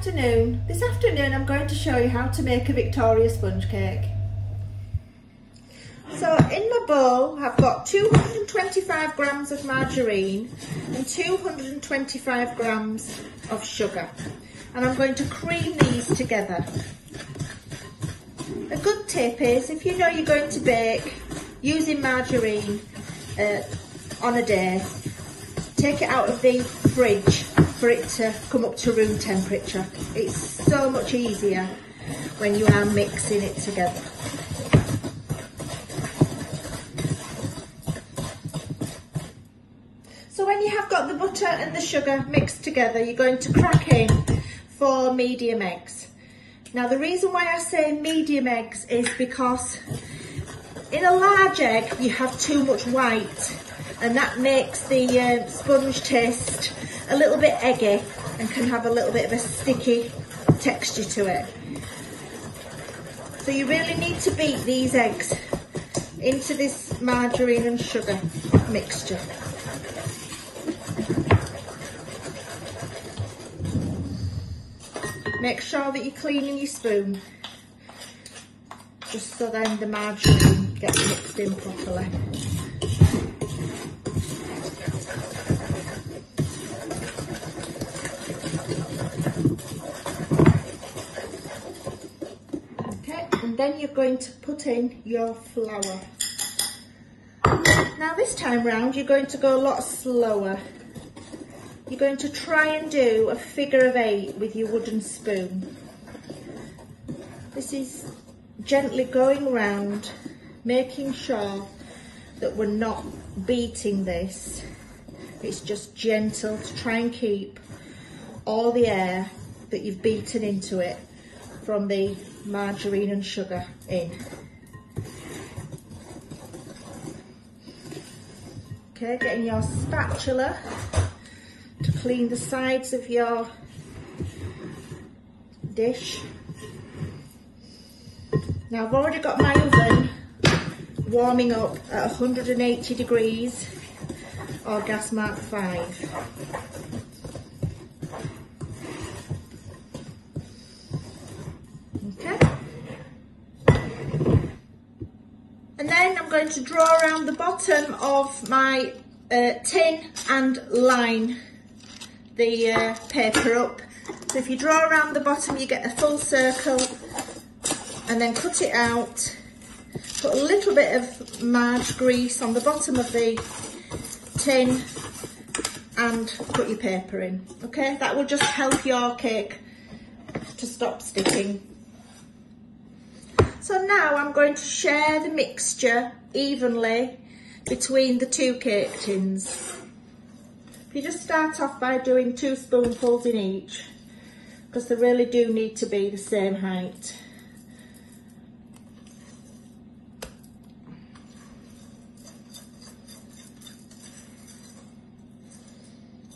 afternoon. This afternoon I'm going to show you how to make a Victoria sponge cake. So in my bowl I've got 225 grams of margarine and 225 grams of sugar, and I'm going to cream these together. A good tip is, if you know you're going to bake using margarine on a day, take it out of the fridge for it to come up to room temperature. It's so much easier when you are mixing it together. So when you have got the butter and the sugar mixed together, you're going to crack in 4 medium eggs. Now the reason why I say medium eggs is because in a large egg you have too much white, and that makes the sponge taste a little bit eggy and can have a little bit of a sticky texture to it. So you really need to beat these eggs into this margarine and sugar mixture. Make sure that you're cleaning your spoon, just so then the margarine gets mixed in properly. Okay, and then you're going to put in your flour. Now this time round you're going to go a lot slower. You're going to try and do a figure of 8 with your wooden spoon. This is gently going around, making sure that we're not beating this. It's just gentle to try and keep all the air that you've beaten into it from the margarine and sugar in. Okay, getting your spatula to clean the sides of your dish. Now I've already got my oven warming up at 180 degrees or gas mark 5. Okay. And then I'm going to draw around the bottom of my tin and line the paper up. So if you draw around the bottom you get a full circle, and then cut it out. Put a little bit of marge grease on the bottom of the tin and put your paper in. Okay, that will just help your cake to stop sticking. So now I'm going to share the mixture evenly between the 2 cake tins. If you just start off by doing 2 spoonfuls in each, because they really do need to be the same height.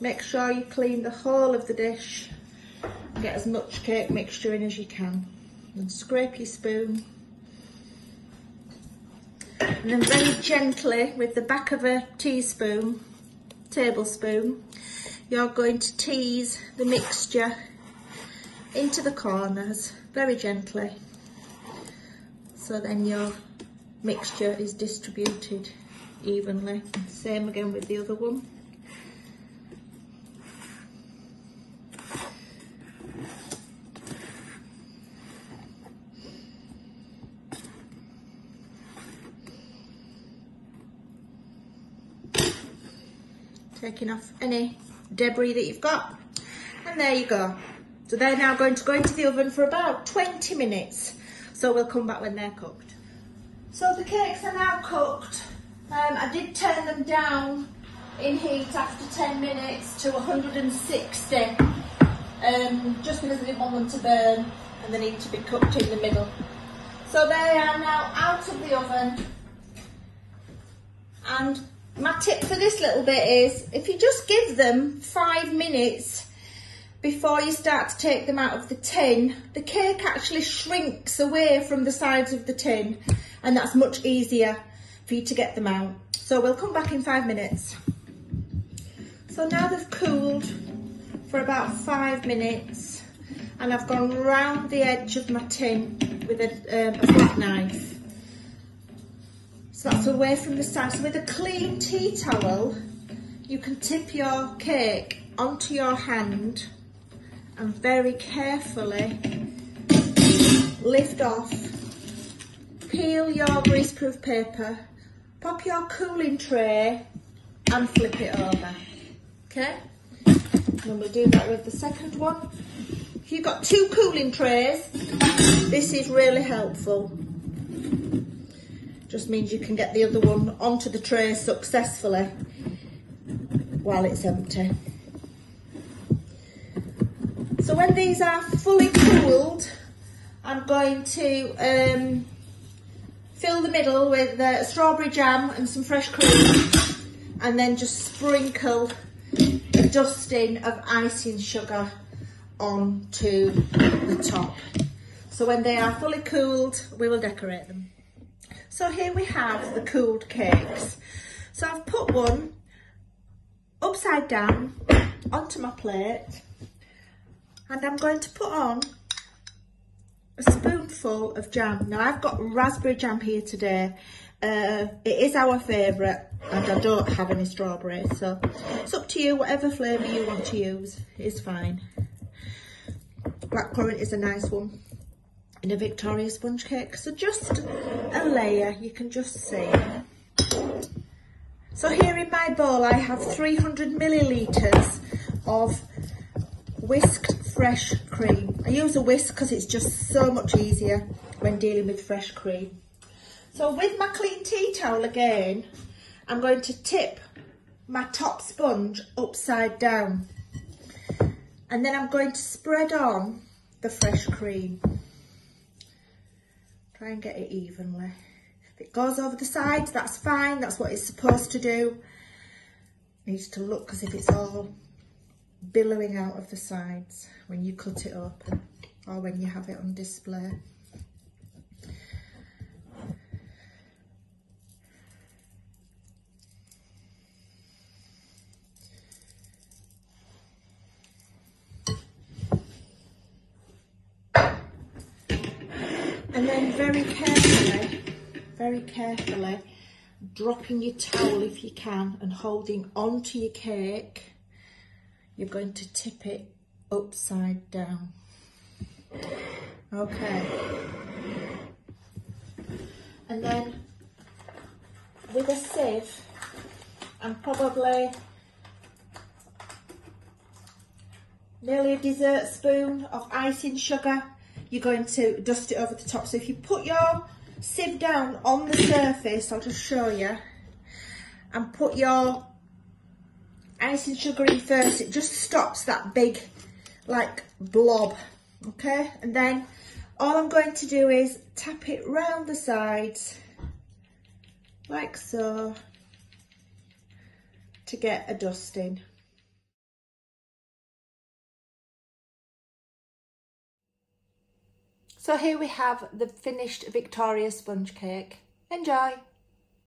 Make sure you clean the whole of the dish and get as much cake mixture in as you can. And scrape your spoon. And then very gently, with the back of a tablespoon, you're going to tease the mixture into the corners, very gently. So then your mixture is distributed evenly. Same again with the other one. Taking off any debris that you've got, and there you go. So they're now going to go into the oven for about 20 minutes, so we'll come back when they're cooked. So the cakes are now cooked. I did turn them down in heat after 10 minutes to 160, just because I didn't want them to burn and they need to be cooked in the middle. So they are now out of the oven, and my tip for this little bit is, if you just give them 5 minutes before you start to take them out of the tin, the cake actually shrinks away from the sides of the tin, and that's much easier for you to get them out. So we'll come back in 5 minutes. So now they've cooled for about 5 minutes. and I've gone round the edge of my tin with a flat knife. So that's away from the side. So with a clean tea towel, you can tip your cake onto your hand and very carefully lift off, peel your greaseproof paper, pop your cooling tray and flip it over, okay? And then we'll do that with the second one. If you've got 2 cooling trays, this is really helpful. Just means you can get the other one onto the tray successfully while it's empty. So when these are fully cooled, I'm going to fill the middle with strawberry jam and some fresh cream, and then just sprinkle a dusting of icing sugar onto the top. So when they are fully cooled, we will decorate them. So here we have the cooled cakes. So I've put one upside down onto my plate, and I'm going to put on a spoonful of jam. Now I've got raspberry jam here today. It is our favourite, and I don't have any strawberry, so it's up to you. Whatever flavour you want to use is fine. Blackcurrant is a nice one in a Victoria sponge cake. So just a layer, you can just see. So here in my bowl I have 300 millilitres of whisked fresh cream. I use a whisk because it's just so much easier when dealing with fresh cream. So with my clean tea towel again, I'm going to tip my top sponge upside down, and then I'm going to spread on the fresh cream. Try and get it evenly. If it goes over the sides, that's fine, that's what it's supposed to do. It needs to look as if it's all billowing out of the sides when you cut it open or when you have it on display. And then very carefully dropping your towel if you can and holding onto your cake, you're going to tip it upside down. Okay. And then with a sieve and probably nearly a dessert spoon of icing sugar, you're going to dust it over the top. So if you put your sieve down on the surface, I'll just show you, and put your icing sugar in first, it just stops that big like blob, okay? And then all I'm going to do is tap it round the sides like so to get a dusting. So here we have the finished Victoria sponge cake. Enjoy!